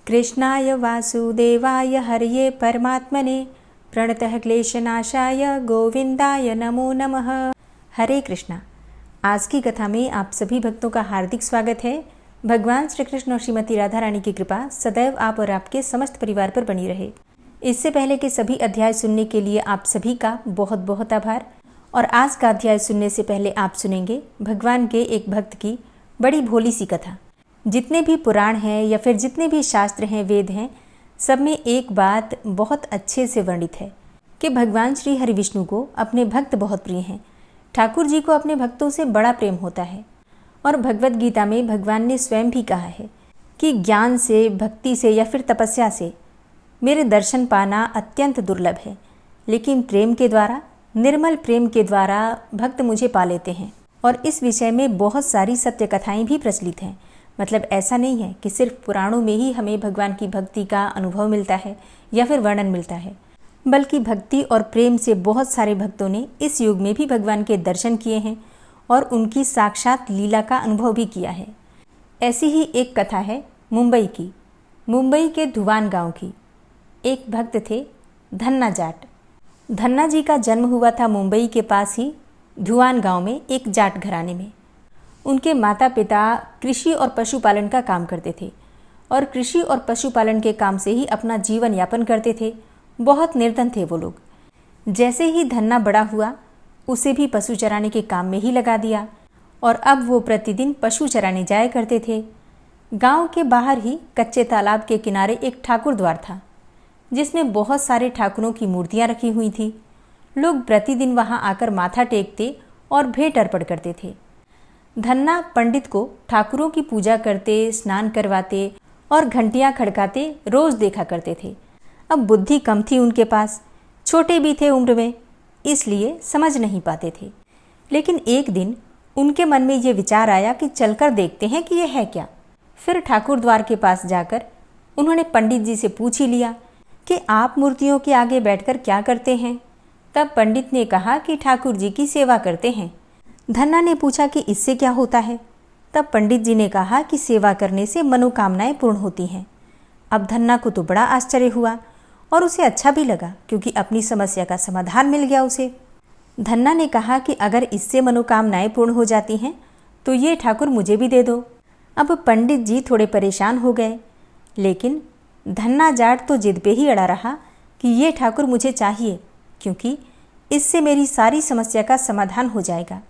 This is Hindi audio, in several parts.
कृष्णाय वासुदेवाय हरये परमात्मने प्रणतः क्लेशनाशाय गोविंदाय नमो नमः। हरे कृष्णा। आज की कथा में आप सभी भक्तों का हार्दिक स्वागत है। भगवान श्री कृष्ण और श्रीमती राधा रानी की कृपा सदैव आप और आपके समस्त परिवार पर बनी रहे। इससे पहले के सभी अध्याय सुनने के लिए आप सभी का बहुत बहुत आभार। और आज का अध्याय सुनने से पहले आप सुनेंगे भगवान के एक भक्त की बड़ी भोली सी कथा। जितने भी पुराण हैं या फिर जितने भी शास्त्र हैं, वेद हैं, सब में एक बात बहुत अच्छे से वर्णित है कि भगवान श्री हरि विष्णु को अपने भक्त बहुत प्रिय हैं। ठाकुर जी को अपने भक्तों से बड़ा प्रेम होता है। और भगवत गीता में भगवान ने स्वयं भी कहा है कि ज्ञान से, भक्ति से या फिर तपस्या से मेरे दर्शन पाना अत्यंत दुर्लभ है, लेकिन प्रेम के द्वारा, निर्मल प्रेम के द्वारा भक्त मुझे पा लेते हैं। और इस विषय में बहुत सारी सत्य कथाएं भी प्रचलित हैं। मतलब ऐसा नहीं है कि सिर्फ पुराणों में ही हमें भगवान की भक्ति का अनुभव मिलता है या फिर वर्णन मिलता है, बल्कि भक्ति और प्रेम से बहुत सारे भक्तों ने इस युग में भी भगवान के दर्शन किए हैं और उनकी साक्षात लीला का अनुभव भी किया है। ऐसी ही एक कथा है मुंबई की, मुंबई के धुवान गांव की। एक भक्त थे धन्ना जाट। धन्ना जी का जन्म हुआ था मुंबई के पास ही धुवान गांव में एक जाट घराने में। उनके माता पिता कृषि और पशुपालन का काम करते थे और कृषि और पशुपालन के काम से ही अपना जीवन यापन करते थे। बहुत निर्धन थे वो लोग। जैसे ही धन्ना बड़ा हुआ, उसे भी पशु चराने के काम में ही लगा दिया और अब वो प्रतिदिन पशु चराने जाया करते थे। गांव के बाहर ही कच्चे तालाब के किनारे एक ठाकुर द्वार था, जिसमें बहुत सारे ठाकुरों की मूर्तियां रखी हुई थी। लोग प्रतिदिन वहां आकर माथा टेकते और भेंट अर्पण करते थे। धन्ना पंडित को ठाकुरों की पूजा करते, स्नान करवाते और घंटियां खड़काते रोज देखा करते थे। अब बुद्धि कम थी उनके पास, छोटे भी थे उम्र में, इसलिए समझ नहीं पाते थे। लेकिन एक दिन उनके मन में ये विचार आया कि चलकर देखते हैं कि यह है क्या। फिर ठाकुर द्वार के पास जाकर उन्होंने पंडित जी से पूछ ही लिया कि आप मूर्तियों के आगे बैठकर क्या करते हैं। तब पंडित ने कहा कि ठाकुर जी की सेवा करते हैं। धन्ना ने पूछा कि इससे क्या होता है। तब पंडित जी ने कहा कि सेवा करने से मनोकामनाएं पूर्ण होती हैं। अब धन्ना को तो बड़ा आश्चर्य हुआ और उसे अच्छा भी लगा, क्योंकि अपनी समस्या का समाधान मिल गया उसे। धन्ना ने कहा कि अगर इससे मनोकामनाएं पूर्ण हो जाती हैं तो ये ठाकुर मुझे भी दे दो। अब पंडित जी थोड़े परेशान हो गए, लेकिन धन्ना जाट तो जिद पे ही अड़ा रहा कि ये ठाकुर मुझे चाहिए, क्योंकि इससे मेरी सारी समस्या का समाधान हो जाएगा।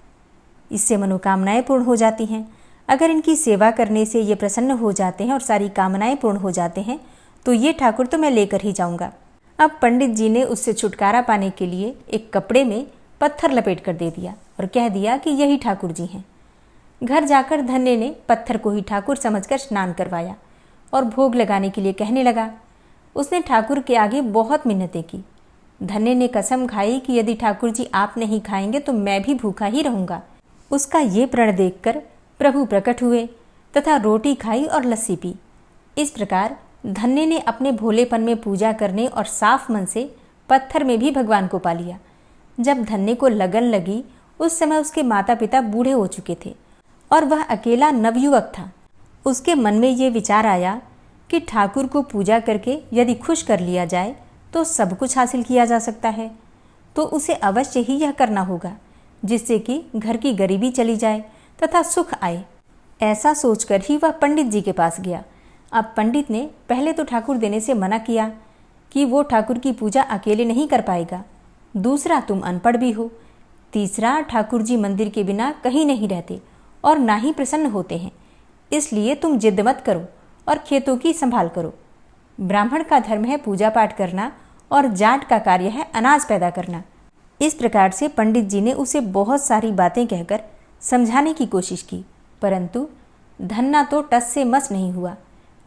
इससे मनोकामनाएं पूर्ण हो जाती हैं। अगर इनकी सेवा करने से ये प्रसन्न हो जाते हैं और सारी कामनाएं पूर्ण हो जाते हैं तो ये ठाकुर तो मैं लेकर ही जाऊंगा। अब पंडित जी ने उससे छुटकारा पाने के लिए एक कपड़े में पत्थर लपेट कर दे दिया और कह दिया कि यही ठाकुर जी हैं। घर जाकर धन्य ने पत्थर को ही ठाकुर समझकर स्नान करवाया और भोग लगाने के लिए कहने लगा। उसने ठाकुर के आगे बहुत मिन्नतें की। धन्य ने कसम खाई कि यदि ठाकुर जी आप नहीं खाएंगे तो मैं भी भूखा ही रहूंगा। उसका ये प्रण देखकर प्रभु प्रकट हुए तथा रोटी खाई और लस्सी पी। इस प्रकार धन्य ने अपने भोलेपन में पूजा करने और साफ मन से पत्थर में भी भगवान को पा लिया। जब धन्य को लगन लगी, उस समय उसके माता पिता बूढ़े हो चुके थे और वह अकेला नवयुवक था। उसके मन में ये विचार आया कि ठाकुर को पूजा करके यदि खुश कर लिया जाए तो सब कुछ हासिल किया जा सकता है, तो उसे अवश्य ही यह करना होगा, जिससे कि घर की गरीबी चली जाए तथा सुख आए। ऐसा सोचकर ही वह पंडित जी के पास गया। अब पंडित ने पहले तो ठाकुर देने से मना किया कि वो ठाकुर की पूजा अकेले नहीं कर पाएगा। दूसरा, तुम अनपढ़ भी हो। तीसरा, ठाकुर जी मंदिर के बिना कहीं नहीं रहते और ना ही प्रसन्न होते हैं, इसलिए तुम जिद मत करो और खेतों की संभाल करो। ब्राह्मण का धर्म है पूजा पाठ करना और जाट का कार्य है अनाज पैदा करना। इस प्रकार से पंडित जी ने उसे बहुत सारी बातें कहकर समझाने की कोशिश की, परंतु धन्ना तो टस से मस नहीं हुआ।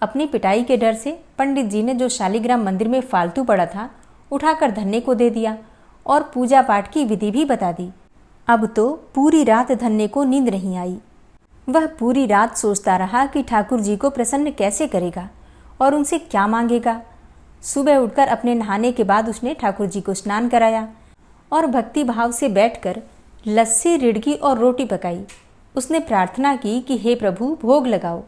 अपनी पिटाई के डर से पंडित जी ने जो शालिग्राम मंदिर में फालतू पड़ा था उठाकर धन्य को दे दिया और पूजा पाठ की विधि भी बता दी। अब तो पूरी रात धन्य को नींद नहीं आई। वह पूरी रात सोचता रहा कि ठाकुर जी को प्रसन्न कैसे करेगा और उनसे क्या मांगेगा। सुबह उठकर अपने नहाने के बाद उसने ठाकुर जी को स्नान कराया और भक्ति भाव से बैठकर लस्सी, रिड़की और रोटी पकाई। उसने प्रार्थना की कि हे प्रभु, भोग लगाओ,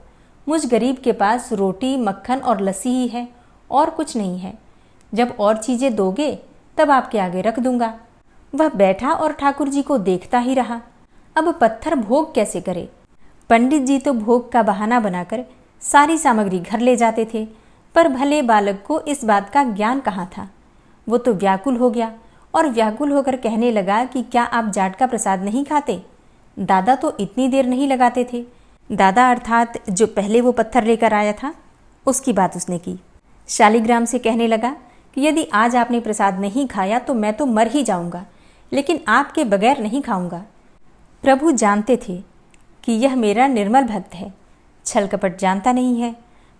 मुझ गरीब के पास रोटी, मक्खन और लस्सी ही है और कुछ नहीं है। जब और चीज़ें दोगे तब आपके आगे रख दूंगा। वह बैठा और ठाकुर जी को देखता ही रहा। अब पत्थर भोग कैसे करे? पंडित जी तो भोग का बहाना बनाकर सारी सामग्री घर ले जाते थे, पर भले बालक को इस बात का ज्ञान कहाँ था। वो तो व्याकुल हो गया और व्याकुल होकर कहने लगा कि क्या आप जाट का प्रसाद नहीं खाते? दादा तो इतनी देर नहीं लगाते थे। दादा अर्थात जो पहले वो पत्थर लेकर आया था, उसकी बात उसने की। शालिग्राम से कहने लगा कि यदि आज आपने प्रसाद नहीं खाया तो मैं तो मर ही जाऊंगा, लेकिन आपके बगैर नहीं खाऊंगा। प्रभु जानते थे कि यह मेरा निर्मल भक्त है, छल कपट जानता नहीं है,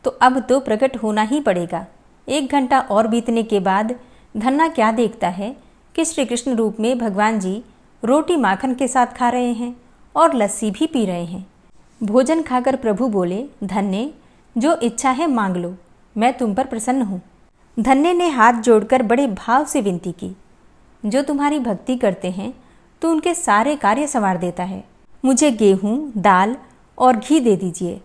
तो अब तो प्रकट होना ही पड़ेगा। 1 घंटा और बीतने के बाद धन्ना क्या देखता है कि श्री कृष्ण रूप में भगवान जी रोटी माखन के साथ खा रहे हैं और लस्सी भी पी रहे हैं। भोजन खाकर प्रभु बोले, धन्य, जो इच्छा है मांग लो, मैं तुम पर प्रसन्न हूँ। धन्य ने हाथ जोड़कर बड़े भाव से विनती की, जो तुम्हारी भक्ति करते हैं तो उनके सारे कार्य संवार देता है। मुझे गेहूँ, दाल और घी दे दीजिए।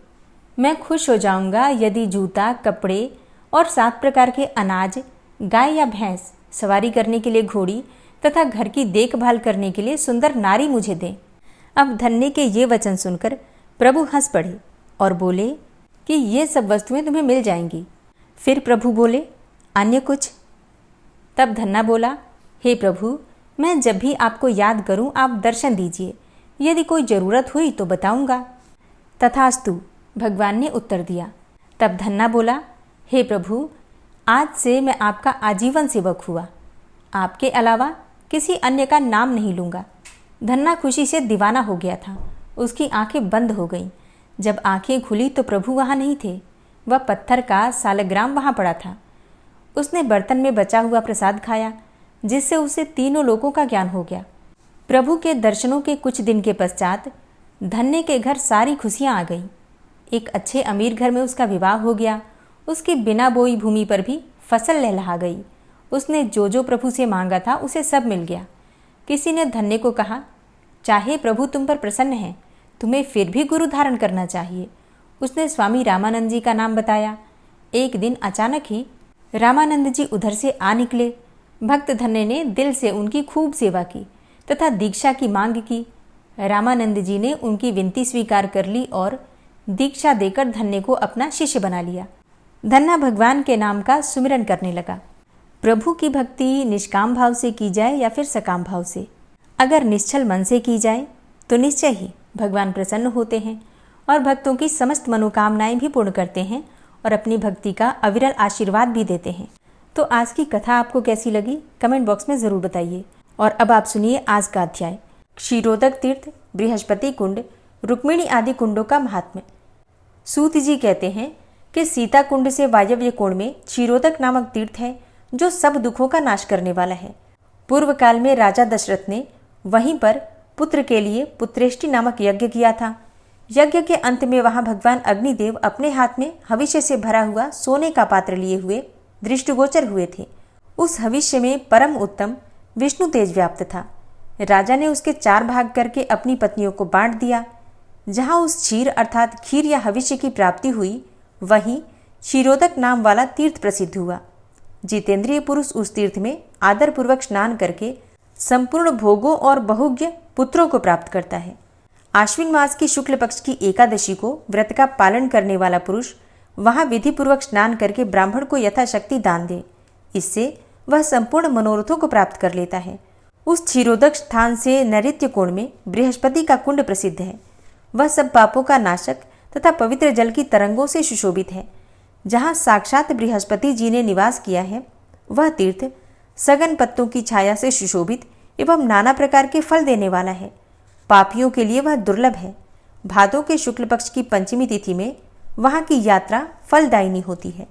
मैं खुश हो जाऊंगा यदि जूता, कपड़े और 7 प्रकार के अनाज, गाय या भैंस, सवारी करने के लिए घोड़ी तथा घर की देखभाल करने के लिए सुंदर नारी मुझे दें। अब धन्य के ये वचन सुनकर प्रभु हंस पड़े और बोले कि ये सब वस्तुएं तुम्हें मिल जाएंगी। फिर प्रभु बोले, अन्य कुछ? तब धन्ना बोला, हे प्रभु, मैं जब भी आपको याद करूं आप दर्शन दीजिए, यदि कोई ज़रूरत हुई तो बताऊंगा। तथास्तु, भगवान ने उत्तर दिया। तब धन्ना बोला, हे प्रभु, आज से मैं आपका आजीवन सेवक हुआ, आपके अलावा किसी अन्य का नाम नहीं लूँगा। धन्ना खुशी से दीवाना हो गया था। उसकी आंखें बंद हो गईं। जब आंखें खुली तो प्रभु वहाँ नहीं थे। वह पत्थर का सालग्राम वहाँ पड़ा था। उसने बर्तन में बचा हुआ प्रसाद खाया, जिससे उसे तीनों लोकों का ज्ञान हो गया। प्रभु के दर्शनों के कुछ दिन के पश्चात धन्य के घर सारी खुशियाँ आ गईं। एक अच्छे अमीर घर में उसका विवाह हो गया। उसकी बिना बोई भूमि पर भी फसल लहलहा गई। उसने जो जो प्रभु से मांगा था उसे सब मिल गया। किसी ने धन्य को कहा, चाहे प्रभु तुम पर प्रसन्न हैं, तुम्हें फिर भी गुरु धारण करना चाहिए। उसने स्वामी रामानंद जी का नाम बताया। एक दिन अचानक ही रामानंद जी उधर से आ निकले। भक्त धन्य ने दिल से उनकी खूब सेवा की तथा दीक्षा की मांग की। रामानंद जी ने उनकी विनती स्वीकार कर ली और दीक्षा देकर धन्य को अपना शिष्य बना लिया। धन्ना भगवान के नाम का सुमिरन करने लगा। प्रभु की भक्ति निष्काम भाव से की जाए या फिर सकाम भाव से, अगर निश्चल मन से की जाए तो निश्चय ही भगवान प्रसन्न होते हैं और भक्तों की समस्त मनोकामनाएं भी पूर्ण करते हैं और अपनी भक्ति का अविरल आशीर्वाद भी देते हैं। तो आज की कथा आपको कैसी लगी कमेंट बॉक्स में ज़रूर बताइए। और अब आप सुनिए आज का अध्याय, क्षीरोदक तीर्थ, बृहस्पति कुंड, रुक्मिणी आदि कुंडों का महात्म्य। सूत जी कहते हैं कि सीता कुंड से वायव्य कोण में क्षीरोदक नामक तीर्थ है, जो सब दुखों का नाश करने वाला है। पूर्व काल में राजा दशरथ ने वहीं पर पुत्र के लिए पुत्रेष्टि नामक यज्ञ किया था। यज्ञ के अंत में वहां भगवान अग्निदेव अपने हाथ में हविष्य से भरा हुआ सोने का पात्र लिए हुए दृष्टिगोचर हुए थे। उस हविष्य में परम उत्तम विष्णु तेज व्याप्त था। राजा ने उसके 4 भाग करके अपनी पत्नियों को बांट दिया। जहाँ उस क्षीर अर्थात खीर या हविष्य की प्राप्ति हुई, वहीं क्षीरोदक नाम वाला तीर्थ प्रसिद्ध हुआ। जितेंद्रिय पुरुष उस तीर्थ में आदरपूर्वक स्नान करके संपूर्ण भोगों और बहुज्ञ पुत्रों को प्राप्त करता है। आश्विन मास की शुक्ल पक्ष की एकादशी को व्रत का पालन करने वाला पुरुष वहां विधिपूर्वक स्नान करके ब्राह्मण को यथाशक्ति दान दे। इससे वह संपूर्ण मनोरथों को प्राप्त कर लेता है। उस क्षीरोदक स्थान से नैऋत्य कोण में बृहस्पति का कुंड प्रसिद्ध है। वह सब पापों का नाशक तथा पवित्र जल की तरंगों से सुशोभित है। जहाँ साक्षात बृहस्पति जी ने निवास किया है, वह तीर्थ सघन पत्तों की छाया से सुशोभित एवं नाना प्रकार के फल देने वाला है। पापियों के लिए वह दुर्लभ है। भादों के शुक्ल पक्ष की पंचमी तिथि में वहाँ की यात्रा फलदायिनी होती है।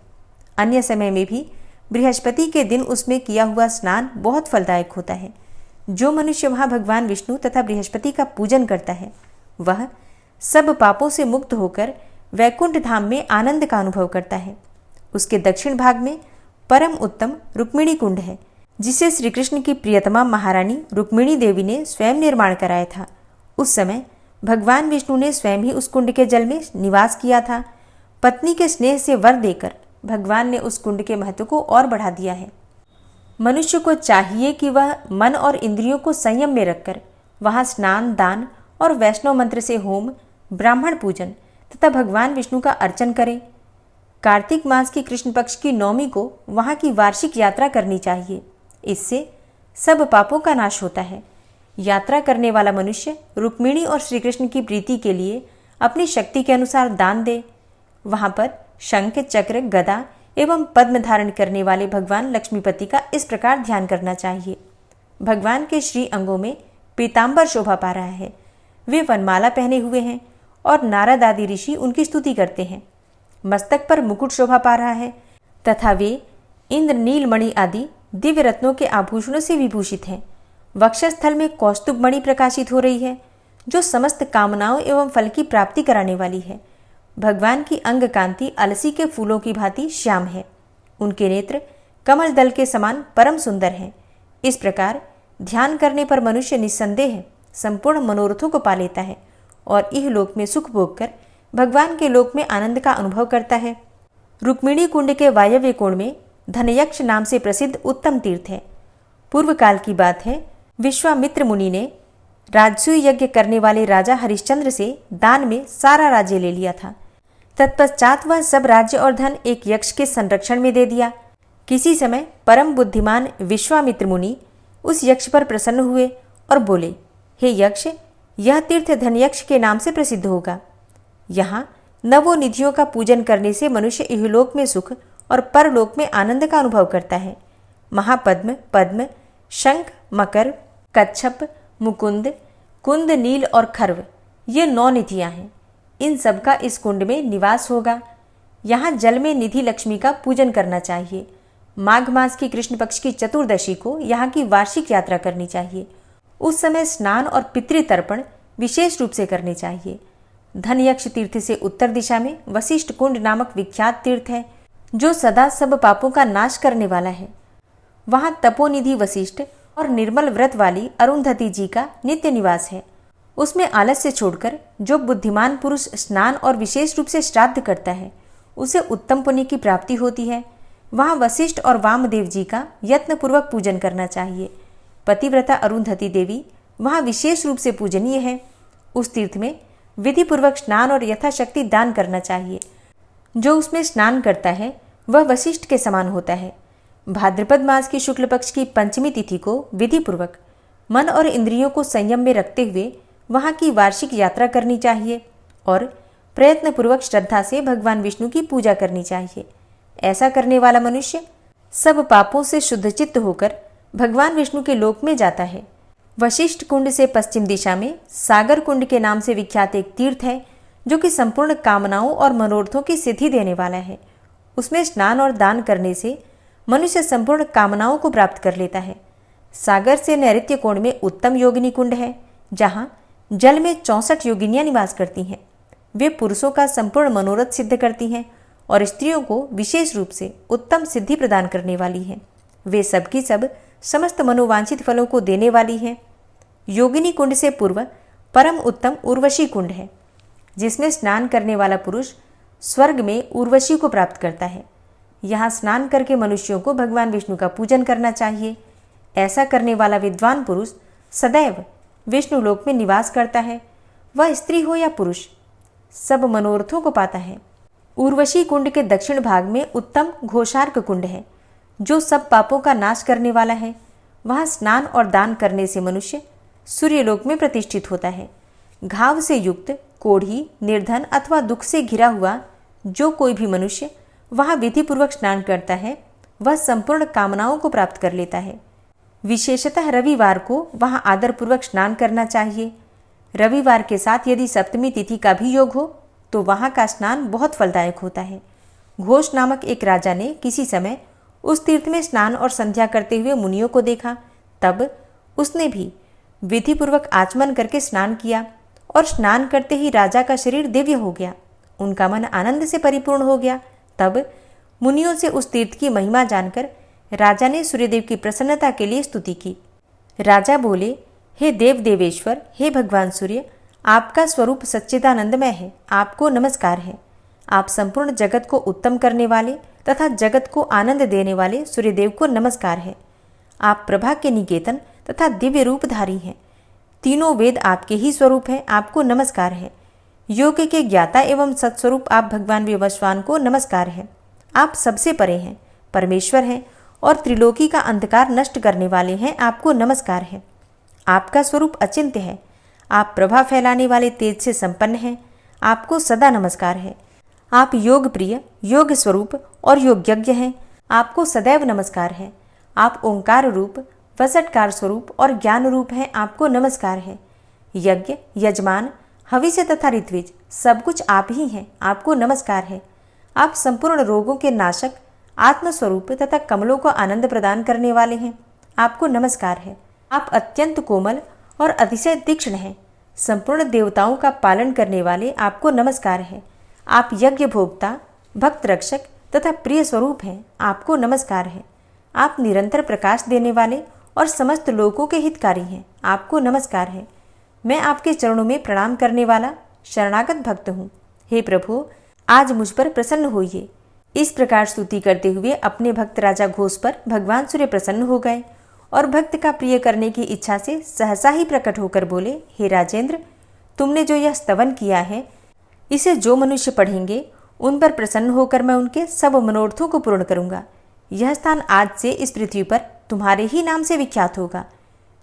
अन्य समय में भी बृहस्पति के दिन उसमें किया हुआ स्नान बहुत फलदायक होता है। जो मनुष्य वहाँ भगवान विष्णु तथा बृहस्पति का पूजन करता है, वह सब पापों से मुक्त होकर वैकुंठ धाम में आनंद का अनुभव करता है। उसके दक्षिण भाग में परम उत्तम रुक्मिणी कुंड है, जिसे श्री कृष्ण की प्रियतमा महारानी रुक्मिणी देवी ने स्वयं निर्माण कराया था। उस समय भगवान विष्णु ने स्वयं ही उस कुंड के जल में निवास किया था। पत्नी के स्नेह से वर देकर भगवान ने उस कुंड के महत्व को और बढ़ा दिया है। मनुष्य को चाहिए कि वह मन और इंद्रियों को संयम में रखकर वहाँ स्नान, दान और वैष्णव मंत्र से होम, ब्राह्मण पूजन तथा भगवान विष्णु का अर्चन करे। कार्तिक मास की कृष्ण पक्ष की नवमी को वहाँ की वार्षिक यात्रा करनी चाहिए। इससे सब पापों का नाश होता है। यात्रा करने वाला मनुष्य रुक्मिणी और श्री कृष्ण की प्रीति के लिए अपनी शक्ति के अनुसार दान दे। वहाँ पर शंख, चक्र, गदा एवं पद्म धारण करने वाले भगवान लक्ष्मीपति का इस प्रकार ध्यान करना चाहिए। भगवान के श्री अंगों में पीताम्बर शोभा पा रहा है। वे वनमाला पहने हुए हैं और नारद आदि ऋषि उनकी स्तुति करते हैं। मस्तक पर मुकुट शोभा पा रहा है तथा वे इंद्र, नीलमणि आदि दिव्य रत्नों के आभूषणों से विभूषित हैं। वक्षस्थल में कौस्तुभ मणि प्रकाशित हो रही है, जो समस्त कामनाओं एवं फल की प्राप्ति कराने वाली है। भगवान की अंग कांति अलसी के फूलों की भांति श्याम है। उनके नेत्र कमल दल के समान परम सुंदर हैं। इस प्रकार ध्यान करने पर मनुष्य निस्संदेह संपूर्ण मनोरथों को पा लेता है और इहलोक में सुख भोग कर भगवान के लोक में आनंद का अनुभव करता है। रुक्मिणी कुंड के वायव्य कोण में धनयक्ष नाम से प्रसिद्ध उत्तम तीर्थ है। पूर्व काल की बात है, विश्वामित्र मुनि ने राजसूय यज्ञ करने वाले राजा हरिश्चंद्र से दान में सारा राज्य ले लिया था। तत्पश्चात वह सब राज्य और धन एक यक्ष के संरक्षण में दे दिया। किसी समय परम बुद्धिमान विश्वामित्र मुनि उस यक्ष पर प्रसन्न हुए और बोले, हे यक्ष, यह तीर्थ धनयक्ष के नाम से प्रसिद्ध होगा। यहाँ नवोनिधियों का पूजन करने से मनुष्य इहलोक में सुख और परलोक में आनंद का अनुभव करता है। महापद्म, पद्म, शंख, मकर, कच्छप, मुकुंद, कुंद, नील और खर्व ये 9 निधियाँ हैं। इन सब का इस कुंड में निवास होगा। यहाँ जल में निधि लक्ष्मी का पूजन करना चाहिए। माघ मास की कृष्ण पक्ष की चतुर्दशी को यहाँ की वार्षिक यात्रा करनी चाहिए। उस समय स्नान और पितृतर्पण विशेष रूप से करने चाहिए। धनयक्ष तीर्थ से उत्तर दिशा में वशिष्ठ कुंड नामक विख्यात तीर्थ है, जो सदा सब पापों का नाश करने वाला है। वहाँ तपोनिधि वशिष्ठ और निर्मल व्रत वाली अरुंधति जी का नित्य निवास है। उसमें आलस्य छोड़कर जो बुद्धिमान पुरुष स्नान और विशेष रूप से श्राद्ध करता है, उसे उत्तम पुण्य की प्राप्ति होती है। वहाँ वशिष्ठ और वामदेव जी का यत्नपूर्वक पूजन करना चाहिए। पतिव्रता अरुंधति देवी वहाँ विशेष रूप से पूजनीय है। उस तीर्थ में विधिपूर्वक स्नान और यथाशक्ति दान करना चाहिए। जो उसमें स्नान करता है वह वशिष्ठ के समान होता है। भाद्रपद मास की शुक्ल पक्ष की पंचमी तिथि को विधिपूर्वक मन और इंद्रियों को संयम में रखते हुए वहाँ की वार्षिक यात्रा करनी चाहिए और प्रयत्नपूर्वक श्रद्धा से भगवान विष्णु की पूजा करनी चाहिए। ऐसा करने वाला मनुष्य सब पापों से शुद्धचित्त होकर भगवान विष्णु के लोक में जाता है। वशिष्ठ कुंड से पश्चिम दिशा में सागर कुंड के नाम से विख्यात एक तीर्थ है, जो कि संपूर्ण कामनाओं और मनोरथों की सिद्धि देने वाला है। उसमें स्नान और दान करने से मनुष्य संपूर्ण कामनाओं को प्राप्त कर लेता है। सागर से नैऋत्य कोण में उत्तम योगिनी कुंड है, जहाँ जल में 64 योगिनियाँ निवास करती हैं। वे पुरुषों का संपूर्ण मनोरथ सिद्ध करती हैं और स्त्रियों को विशेष रूप से उत्तम सिद्धि प्रदान करने वाली हैं। वे सबकी सब समस्त मनोवांछित फलों को देने वाली हैं। योगिनी कुंड से पूर्व परम उत्तम उर्वशी कुंड है, जिसमें स्नान करने वाला पुरुष स्वर्ग में उर्वशी को प्राप्त करता है। यहाँ स्नान करके मनुष्यों को भगवान विष्णु का पूजन करना चाहिए। ऐसा करने वाला विद्वान पुरुष सदैव विष्णु लोक में निवास करता है। वह स्त्री हो या पुरुष, सब मनोरथों को पाता है। उर्वशी कुंड के दक्षिण भाग में उत्तम घोषार्क कुंड है, जो सब पापों का नाश करने वाला है। वहाँ स्नान और दान करने से मनुष्य सूर्यलोक में प्रतिष्ठित होता है। घाव से युक्त, कोढ़ी, निर्धन अथवा दुख से घिरा हुआ जो कोई भी मनुष्य वहाँ विधिपूर्वक स्नान करता है, वह संपूर्ण कामनाओं को प्राप्त कर लेता है। विशेषतः रविवार को वहाँ आदरपूर्वक स्नान करना चाहिए। रविवार के साथ यदि सप्तमी तिथि का भी योग हो तो वहाँ का स्नान बहुत फलदायक होता है। घोष नामक एक राजा ने किसी समय उस तीर्थ में स्नान और संध्या करते हुए मुनियों को देखा। तब उसने भी विधिपूर्वक आचमन करके स्नान किया और स्नान करते ही राजा का शरीर दिव्य हो गया। उनका मन आनंद से परिपूर्ण हो गया। तब मुनियों से उस तीर्थ की महिमा जानकर राजा ने सूर्यदेव की प्रसन्नता के लिए स्तुति की। राजा बोले, हे देव देवेश्वर, हे भगवान सूर्य, आपका स्वरूप सच्चिदानंदमय है, आपको नमस्कार है। आप संपूर्ण जगत को उत्तम करने वाले तथा जगत को आनंद देने वाले सूर्यदेव को नमस्कार है। आप प्रभा के निकेतन तथा दिव्य रूपधारी हैं। तीनों वेद आपके ही स्वरूप हैं, आपको नमस्कार है। योग के ज्ञाता एवं सत्स्वरूप आप भगवान विवस्वान को नमस्कार है। आप सबसे परे हैं, परमेश्वर हैं और त्रिलोकी का अंधकार नष्ट करने वाले हैं, आपको नमस्कार है। आपका स्वरूप अचिंत्य है। आप प्रभा फैलाने वाले तेज से संपन्न हैं, आपको सदा नमस्कार है। आप योग प्रिय, योग स्वरूप और योग्यज्ञ हैं, आपको सदैव नमस्कार है। आप ओंकार रूप, वसटकार स्वरूप और ज्ञान रूप हैं, आपको नमस्कार है। यज्ञ, यजमान, हविष्य तथा ऋत्विज सब कुछ आप ही हैं, आपको नमस्कार है। आप संपूर्ण रोगों के नाशक, आत्मस्वरूप तथा कमलों को आनंद प्रदान करने वाले हैं, आपको नमस्कार है। आप अत्यंत कोमल और अतिशय तीक्ष्ण हैं, संपूर्ण देवताओं का पालन करने वाले, आपको नमस्कार है। आप यज्ञ भोक्ता, भक्त रक्षक तथा प्रिय स्वरूप हैं, आपको नमस्कार है। आप निरंतर प्रकाश देने वाले और समस्त लोगों के हितकारी हैं, आपको नमस्कार है। मैं आपके चरणों में प्रणाम करने वाला शरणागत भक्त हूँ। हे प्रभु, आज मुझ पर प्रसन्न होइए। इस प्रकार स्तुति करते हुए अपने भक्त राजा घोष पर भगवान सूर्य प्रसन्न हो गए और भक्त का प्रिय करने की इच्छा से सहसा ही प्रकट होकर बोले, हे राजेंद्र, तुमने जो यह स्तवन किया है, इसे जो मनुष्य पढ़ेंगे उन पर प्रसन्न होकर मैं उनके सब मनोरथों को पूर्ण करूंगा। यह स्थान आज से इस पृथ्वी पर तुम्हारे ही नाम से विख्यात होगा।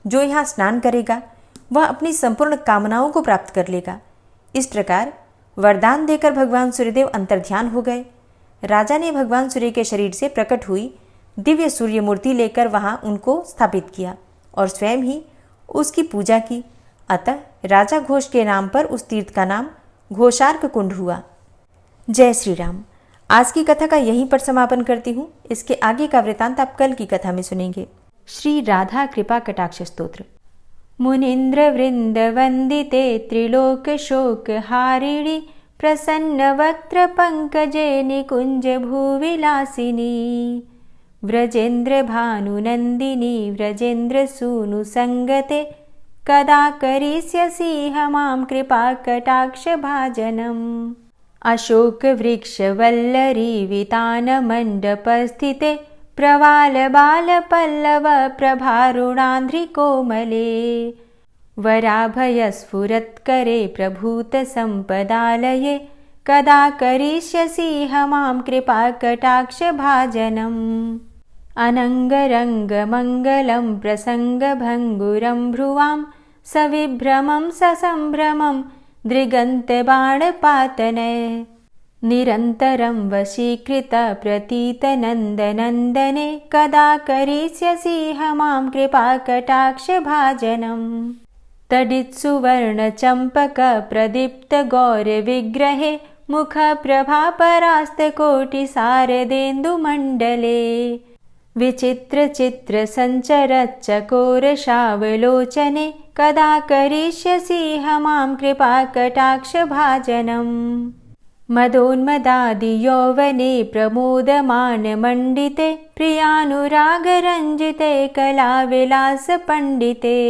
जो यहाँ स्नान करेगा वह अपनी संपूर्ण कामनाओं को प्राप्त कर लेगा। इस प्रकार वरदान देकर भगवान सूर्यदेव अंतर्ध्यान हो गए। राजा ने भगवान सूर्य के शरीर से प्रकट हुई दिव्य सूर्य मूर्ति लेकर वहाँ उनको स्थापित किया और स्वयं ही उसकी पूजा की। अतः राजा घोष के नाम पर उस तीर्थ का नाम घोषार्क कुंड हुआ। जय श्री राम। आज की कथा का यहीं पर समापन करती हूँ। इसके आगे का वृतांत आप कल की कथा में सुनेंगे। श्री राधा कृपा कटाक्ष स्तोत्र। मुनीन्द्र वृंद वंदिते त्रिलोक शोक हारिणी प्रसन्न वक्त्र पंकजे निकुंज भूविलासिनी व्रजेन्द्र भानुनंदिनी व्रजेन्द्र सूनु संगते कदा करिष्यसि मां कृपा कटाक्ष भाजनम्। अशोक वृक्ष वल्लरी वितान मंडपस्थिते प्रवाल बाल पल्लव प्रभारुणांध्रि कोमले वराभय स्फुरत्करे प्रभूत संपदालये कदा करिष्यसि मां कृपा कटाक्ष भाजनम्। अनंगरंग मंगलम प्रसंग भंगुरं भ्रुवां सविभ्रमं ससंभ्रमं दृगन्तबाणपातने निरन्तरं वशीकृत प्रतीतनन्दनन्दने कदा करिष्यसि मां कृपा कटाक्ष भाजनम्। तडित्सुवर्णचम्पक प्रदीप्त गौरविग्रहे मुख प्रभापरास्तकोटि शारदेन्दुमण्डले विचित्र चित्र संचरच्चकोरशावलोचने कदा करिष्यसि मां कृपा कटाक्ष भाजनम्। मदोन्मदादि यौवने प्रमोदमानमण्डिते प्रियानुरागरञ्जिते कलाविलास पण्डिते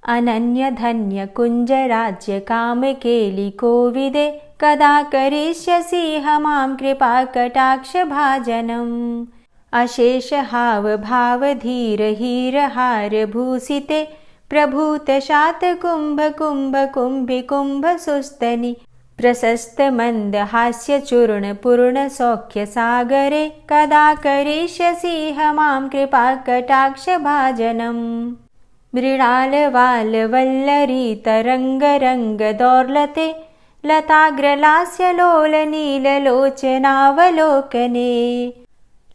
अनन्यधन्य कुञ्जराज्य कामकेलिकोविदे कदा करिष्यसि मां कृपा कटाक्ष भाजनम्। अशेष हाव भाव धीर हीर हार भूषिते प्रभूत शात कुंभ कुंभ कुंभि कुंभ सुस्तनि प्रशस्त मंद हास्य चूर्ण पूर्ण सौख्य सागरे कदा करिष्यसि मां कृपा कटाक्ष भाजनम्। मृणाल वाल वल्लरी तरंग रंग दौर्लते लताग्रलास्य लोल नील लोचनावलोकने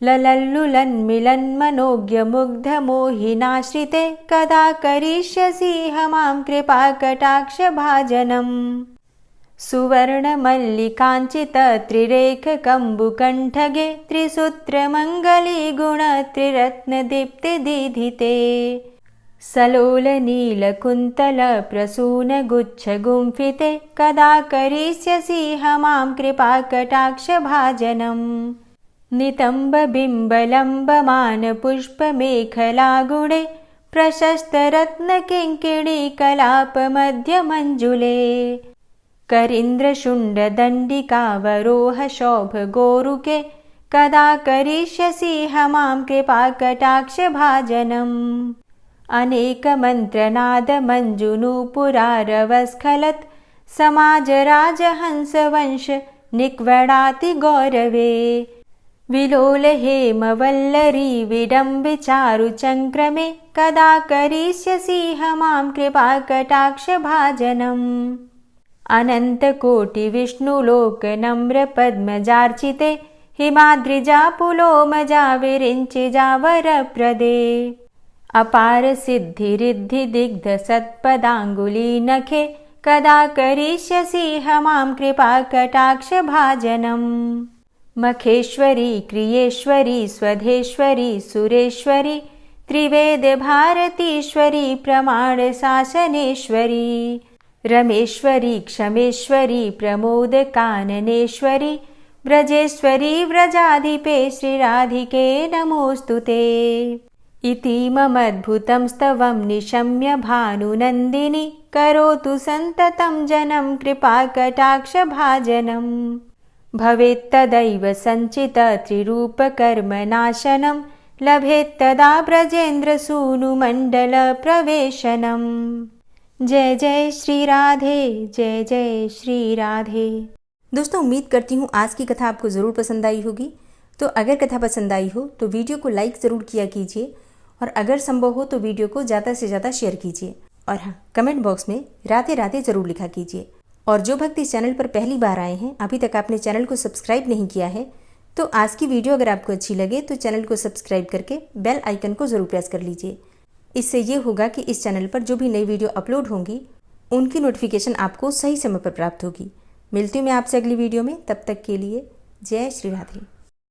ललल्लुलन्मिलन्मनोज्ञ मुग्ध मोहिनाश्रिते कदा करिष्यसि मां कृपा कटाक्ष भाजनम्। सुवर्णमल्लिकाञ्चित त्रिरेख कम्बुकण्ठगे त्रिसूत्रमङ्गली गुण त्रिरत्नदीप्ति दीधिते सलोल नीलकुन्तल प्रसून गुच्छ गुम्फिते कदा करिष्यसि मां कृपा कटाक्ष भाजनम्। नितंब बिंबलंबमान पुष्प मेखला गुणे प्रशस्त रत्न किंकिणी कलाप मध्य मंजुले करीन्द्रशुण्डदण्डिकावरोह शोभगोरुके कदा करिष्यसि मां कृपाकटाक्षभाजनम्। अनेकमन्त्रनादमञ्जुनूपुरारवस्खलत् समाजराजहंसवंश निक्वडाति गौरवे। विलोलहेमवल्लरी विडम्बिचारुचङ्क्रमे कदा करिष्यसि मां कृपाकटाक्षभाजनम्। अनन्तकोटिविष्णुलोकनम्रपद्मजार्चिते हिमाद्रिजापुलोमजा विरिञ्चिजावरप्रदे। अपारसिद्धिरिद्धिदिग्धसत्पदाङ्गुलीनखे कदा करिष्यसि मां कृपाकटाक्षभाजनम्। मखेश्वरी क्रियेश्वरी स्वधेश्वरी सुरेश्वरी त्रिवेदभारतीश्वरी प्रमाणशासनेश्वरी। रमेश्वरी क्षमेश्वरी प्रमोदकाननेश्वरी व्रजेश्वरी व्रजाधिपे श्रीराधिके नमोऽस्तुते। इतीममद्भुतं स्तवं निशम्य भानुनन्दिनी करोतु सन्ततं जनं कृपाकटाक्षभाजनम्। भवेत्तदैव सञ्चितत्रिरूपकर्मनाशनं लभेत्तदा ब्रजेन्द्रसूनुमण्डलप्रवेशनम्। जय जय श्री राधे, जय जय श्री राधे। दोस्तों, उम्मीद करती हूँ आज की कथा आपको ज़रूर पसंद आई होगी। तो अगर कथा पसंद आई हो तो वीडियो को लाइक ज़रूर किया कीजिए और अगर संभव हो तो वीडियो को ज़्यादा से ज़्यादा शेयर कीजिए। और हाँ, कमेंट बॉक्स में राधे राधे ज़रूर लिखा कीजिए। और जो भक्त इस चैनल पर पहली बार आए हैं, अभी तक आपने चैनल को सब्सक्राइब नहीं किया है, तो आज की वीडियो अगर आपको अच्छी लगे तो चैनल को सब्सक्राइब करके बेल आइकन को ज़रूर प्रेस कर लीजिए। इससे ये होगा कि इस चैनल पर जो भी नई वीडियो अपलोड होंगी उनकी नोटिफिकेशन आपको सही समय पर प्राप्त होगी। मिलती हूँ मैं आपसे अगली वीडियो में, तब तक के लिए जय श्री राधे।